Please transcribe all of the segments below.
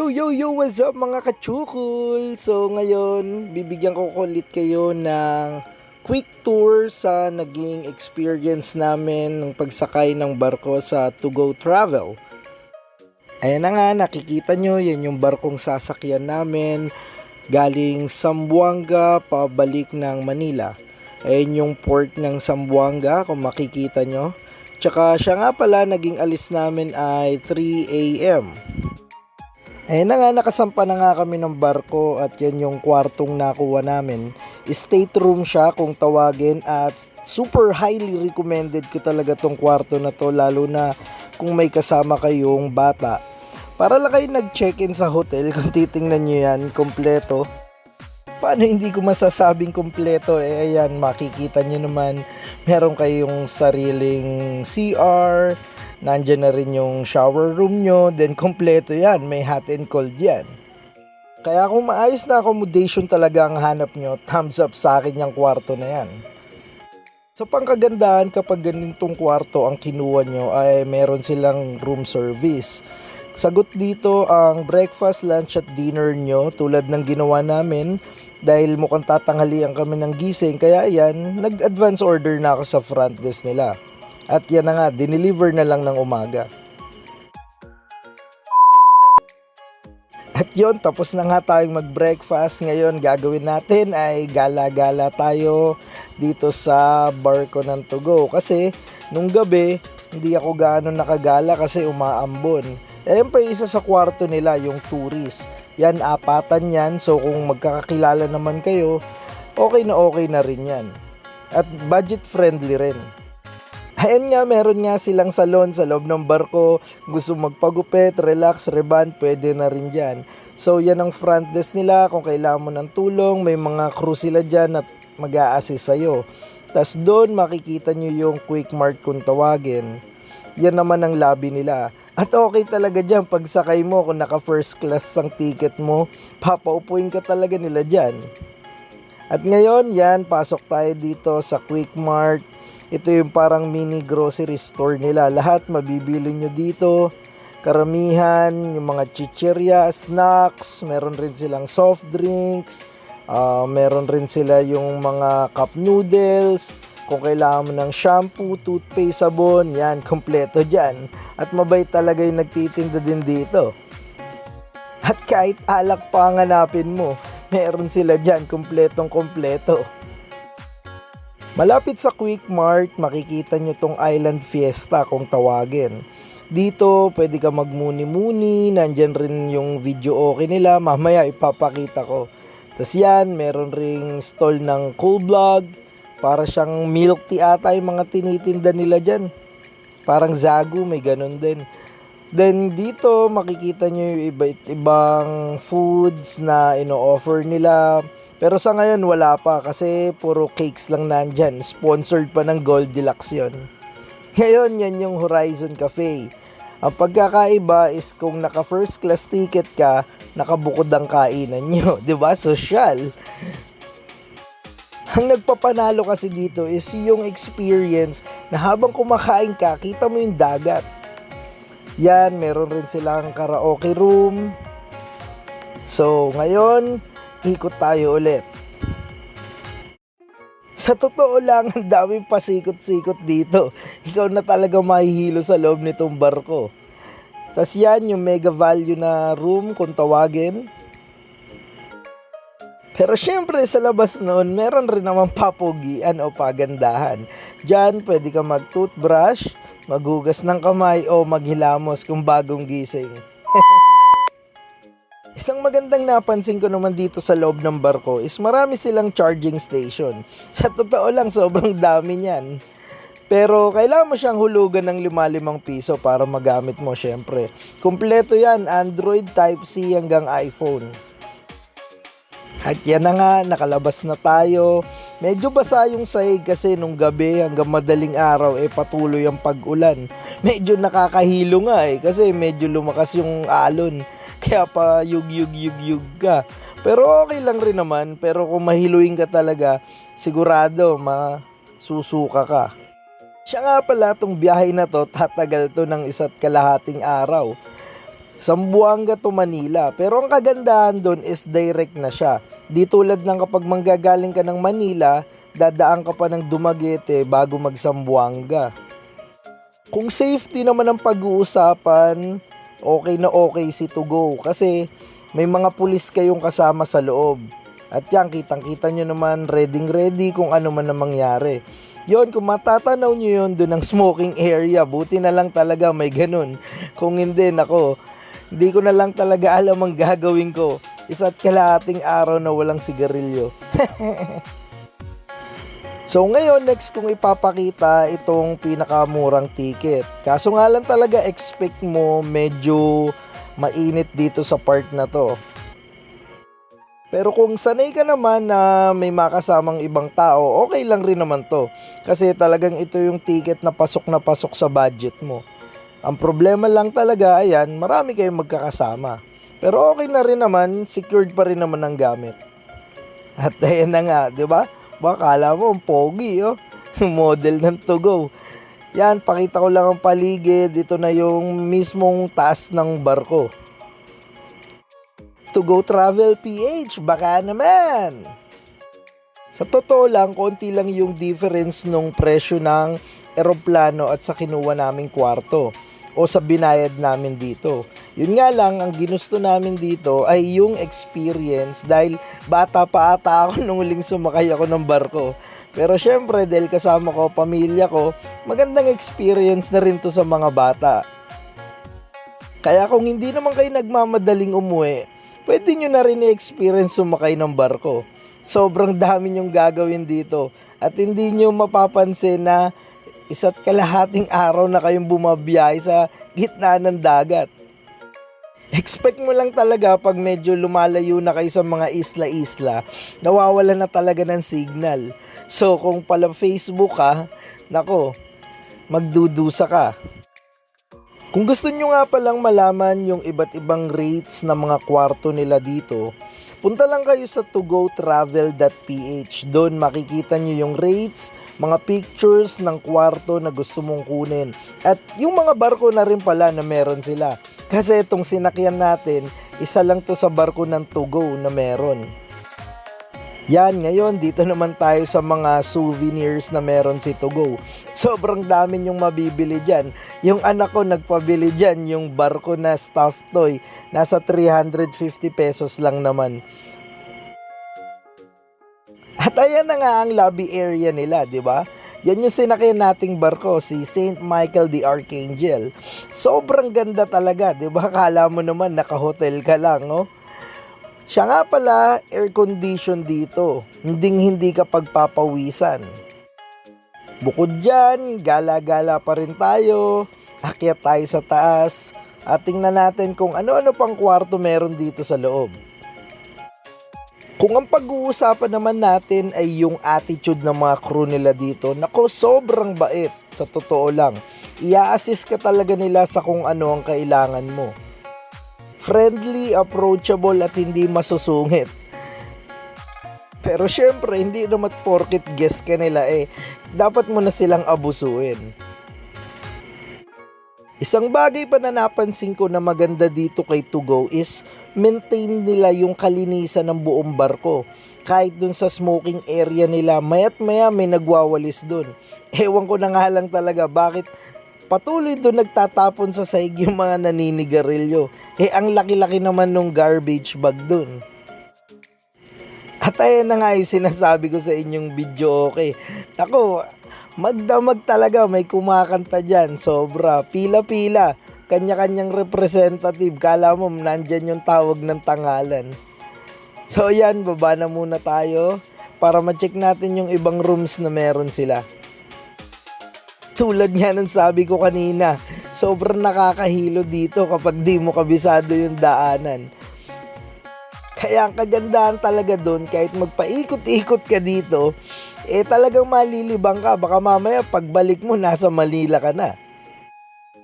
Yo, what's up mga kachukul? So ngayon, bibigyan ko ulit kayo ng quick tour sa naging experience namin ng pagsakay ng barko sa To Go Travel. Ayan na nga, nakikita nyo, yan yung barkong sasakyan namin galing Zamboanga pabalik ng Manila. Ayan yung port ng Zamboanga kung makikita nyo. Tsaka siya nga pala, naging alis namin ay 3 a.m. Ayun na nga, nakasampa na nga kami ng barko at yan yung kwartong nakuha namin. State room siya kung tawagin at super highly recommended ko talaga tong kwarto na to, lalo na kung may kasama kayong bata. Para lang kayo nag-check-in sa hotel, kung titingnan nyo yan, kompleto. Paano hindi ko masasabing kompleto? Ayan, makikita nyo naman, meron kayong sariling CR, nandyan na rin yung shower room nyo, then kompleto yan, may hot and cold yan. Kaya kung maayos na accommodation talaga ang hanap nyo, thumbs up sa akin yung kwarto na yan. Sa pangkagandahan, kapag ganitong kwarto ang kinuha nyo, ay meron silang room service. Sagot dito ang breakfast, lunch at dinner nyo, tulad ng ginawa namin, dahil mukhang tatanghalian kami ng gising, kaya yan, nag-advance order na ako sa front desk nila. At yan na nga, dineliver na lang ng umaga. At yun, tapos na nga tayong mag-breakfast. Ngayon, gagawin natin ay gala-gala tayo dito sa barko ng To Go. Kasi, nung gabi, hindi ako gaano nakagala kasi umaambon. Ayan pa isa sa kwarto nila, yung tourist. Yan, apatan yan. So, kung magkakakilala naman kayo, okay na rin yan. At budget friendly rin. Ayan nga, meron nga silang salon sa loob ng barko. Gusto magpagupit, relax, reband, pwede na rin dyan. So, yan ang front desk nila. Kung kailangan mo ng tulong, may mga crew sila dyan at mag-a-assist sa'yo. Tapos doon, makikita nyo yung quick mart kung tawagin. Yan naman ang lobby nila. At okay talaga dyan, pag sakay mo, kung naka first class ang ticket mo, papaupuin ka talaga nila dyan. At ngayon, yan, pasok tayo dito sa quick mart. Ito yung parang mini grocery store nila. Lahat mabibili nyo dito. Karamihan, yung mga chichirya, snacks, meron rin silang soft drinks, meron rin sila yung mga cup noodles. Kung kailangan mo ng shampoo, toothpaste, sabon, yan, kompleto dyan. At mabait talaga yung nagtitinda din dito. At kahit alak pa ang hanapin mo, meron sila dyan, kompletong-kompleto. Malapit sa Quick Mart, makikita nyo tong Island Fiesta kung tawagin. Dito, pwede ka magmuni-muni, nandyan rin yung video okay nila, mamaya ipapakita ko. Tapos yan, meron ring stall ng Cool Vlog, para siyang milk tea ata yung mga tinitinda nila dyan. Parang Zagu, may ganun din. Then dito, makikita nyo yung ibang foods na ino-offer nila. Pero sa ngayon wala pa kasi puro cakes lang nandyan. Sponsored pa ng Goldilocks yun. Ngayon yan yung Horizon Cafe. Ang pagkakaiba is kung naka first class ticket ka, nakabukod ang kainan nyo. Diba? Social. Ang nagpapanalo kasi dito is yung experience na habang kumakain ka, kita mo yung dagat. Yan, meron rin silang karaoke room. So ngayon, ikot tayo ulit. Sa totoo lang, ang daming pasikot-sikot dito. Ikaw na talaga mahihilo sa loob nitong barko. Tas yan, yung mega value na room kung tawagin. Pero syempre sa labas noon, meron rin naman papugian o pagandahan. Diyan, pwede ka mag-toothbrush, maghugas ng kamay o maghilamos kung bagong gising. Isang magandang napansin ko naman dito sa loob ng barko is marami silang charging station. Sa totoo lang, sobrang dami niyan. Pero kailangan mo siyang hulugan ng 5 piso para magamit mo syempre. Kumpleto yan, Android, Type-C hanggang iPhone. At yan na nga, nakalabas na tayo. Medyo basa yung sahig kasi nung gabi hanggang madaling araw patuloy ang pag-ulan. Medyo nakakahilo nga kasi medyo lumakas yung alon. Kaya pa yug ka. Pero okay lang rin naman. Pero kung mahiluin ka talaga, sigurado masusuka ka. Siya nga pala, tong biyahe na to, tatagal to ng 1.5 araw. Zamboanga to Manila. Pero ang kagandahan doon is direct na siya. Di tulad ng kapag manggagaling ka ng Manila, dadaan ka pa ng Dumaguete bago mag-Zamboanga. Kung safety naman ang pag-uusapan, okay si to go. Kasi may mga pulis kayong kasama sa loob. At yan, kitang-kita nyo naman, ready kung ano man ang mangyari. Yon, kung matatanaw nyo yun doon ng smoking area, buti na lang talaga may ganun. Kung hindi, nako, hindi ko na lang talaga alam ang gagawin ko. Isa't kalahating araw na walang sigarilyo. So ngayon, next kong ipapakita itong pinakamurang ticket. Kaso nga lang talaga, expect mo medyo mainit dito sa part na to. Pero kung sanay ka naman na may makasamang ibang tao, okay lang rin naman to. Kasi talagang ito yung ticket na pasok sa budget mo. Ang problema lang talaga, ayan, marami kayong magkakasama. Pero okay na rin naman, secured pa rin naman ang gamit. At ayan na nga, di ba? Baka kala mo, ang pogi, oh. Model ng to go. Yan, pakita ko lang ang paligid. Ito na yung mismong taas ng barko. To Go Travel PH, baka naman. Sa totoo lang, konti lang yung difference nung presyo ng eroplano at sa kinuha naming kwarto o sa binayad namin dito. Yun nga lang, ang ginusto namin dito ay yung experience dahil bata pa ata ako nung huling sumakay ako ng barko. Pero syempre, dahil kasama ko, pamilya ko, magandang experience na rin to sa mga bata. Kaya kung hindi naman kayo nagmamadaling umuwi, pwede nyo na rin i-experience sumakay ng barko. Sobrang dami nyong gagawin dito at hindi nyo mapapansin na isa't kalahating araw na kayong bumabiyahe sa gitna ng dagat. Expect mo lang talaga pag medyo lumalayo na kayo sa mga isla-isla, nawawala na talaga ng signal. So kung pala Facebook ka, nako, magdudusa ka. Kung gusto nyo nga palang malaman yung iba't ibang rates ng mga kwarto nila dito, punta lang kayo sa togotravel.ph. Doon makikita nyo yung rates, mga pictures ng kwarto na gusto mong kunin. At yung mga barko na rin pala na meron sila. Kasi itong sinakyan natin, isa lang to sa barko ng To Go na meron. Yan, ngayon dito naman tayo sa mga souvenirs na meron si To Go. Sobrang dami yung mabibili dyan. Yung anak ko nagpabili dyan, yung barko na stuffed toy, nasa 350 pesos lang naman. At ayan na nga ang lobby area nila, di ba? Yan yung sinakyan nating barko, si St. Michael the Archangel. Sobrang ganda talaga, di ba? Kala mo naman naka-hotel ka lang, oh. Siya nga pala, air condition dito. Hindi ka pagpapawisan. Bukod dyan, gala-gala pa rin tayo. Akyat tayo sa taas. At tingnan natin kung ano-ano pang kwarto meron dito sa loob. Kung ang pag-uusapan naman natin ay yung attitude ng mga crew nila dito, nako, sobrang bait, sa totoo lang. Ia-assist ka talaga nila sa kung ano ang kailangan mo. Friendly, approachable at hindi masusungit. Pero syempre, hindi naman porket guest ka nila dapat mo na silang abusuin. Isang bagay pa na napansin ko na maganda dito kay To Go is maintain nila yung kalinisan ng buong barko. Kahit dun sa smoking area nila, maya't maya may nagwawalis dun. Ewan ko na nga lang talaga bakit patuloy dun nagtatapon sa sahig yung mga naninigarilyo. Ang laki-laki naman nung garbage bag dun. At ayan na nga yung sinasabi ko sa inyong video, okay. Ako, magdamag talaga, may kumakanta dyan, sobra, pila-pila, kanya-kanyang representative, kala mo nandyan yung tawag ng tangalan. So yan, baba na muna tayo para ma-check natin yung ibang rooms na meron sila. Tulad nga ng sabi ko kanina, sobrang nakakahilo dito kapag di mo kabisado yung daanan. Kaya ang kagandahan talaga doon, kahit magpaikot-ikot ka dito, talagang malilibang ka. Baka mamaya pagbalik mo, nasa Manila ka na.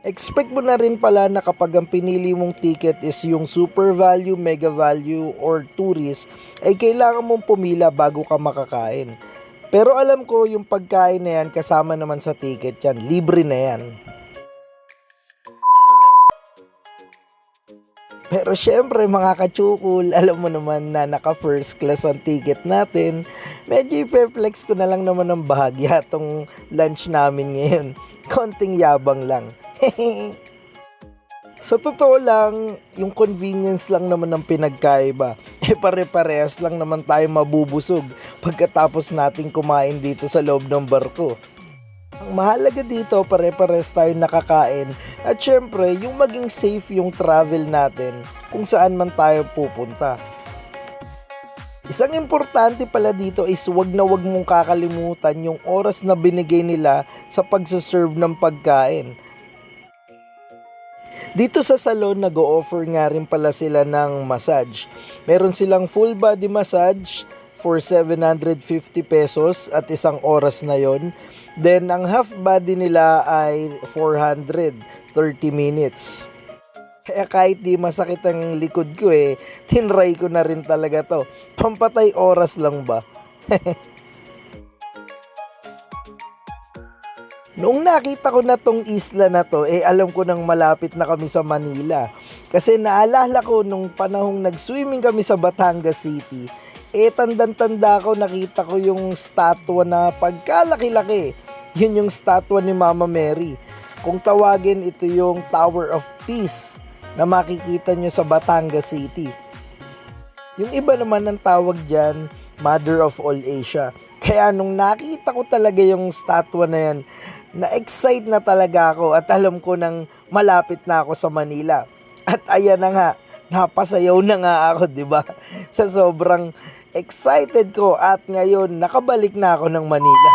Expect mo na rin pala na kapag ang pinili mong ticket is yung super value, mega value, or tourist, ay kailangan mong pumila bago ka makakain. Pero alam ko yung pagkain na yan, kasama naman sa ticket yan, libre na yan. Pero syempre mga kachukul, alam mo naman na naka first class ang ticket natin. Medyo i-flex ko na lang naman ng bahagya tong lunch namin ngayon. Konting yabang lang. Sa totoo lang, yung convenience lang naman ng pinagkaiba. Pare-parehas lang naman tayo mabubusog pagkatapos nating kumain dito sa loob ng barko. Ang mahalaga dito, pare-pares tayo nakakain at syempre yung maging safe yung travel natin kung saan man tayo pupunta. Isang importante pala dito is wag na wag mong kakalimutan yung oras na binigay nila sa pagsaserve ng pagkain. Dito sa salon, nag-o-offer nga rin pala sila ng massage. Meron silang full body massage for 750 pesos at isang oras na yon. Then, ang half body nila ay 430 minutes. Kaya kahit di masakit ang likod ko tinry ko na rin talaga to. Pampatay oras lang ba? Noong nakita ko na tong isla na to, alam ko nang malapit na kami sa Manila. Kasi naalala ko nung panahong nag-swimming kami sa Batangas City, tandang-tanda ko, nakita ko yung statwa na pagkalaki-laki. Yun yung statwa ni Mama Mary. Kung tawagin, ito yung Tower of Peace na makikita nyo sa Batangas City. Yung iba naman ang tawag dyan, Mother of All Asia. Kaya nung nakita ko talaga yung statwa na yan, na-excite na talaga ako at alam ko nang malapit na ako sa Manila. At ayan na nga, napasayaw na nga ako, di ba? Sa sobrang excited ko at ngayon nakabalik na ako ng Manila.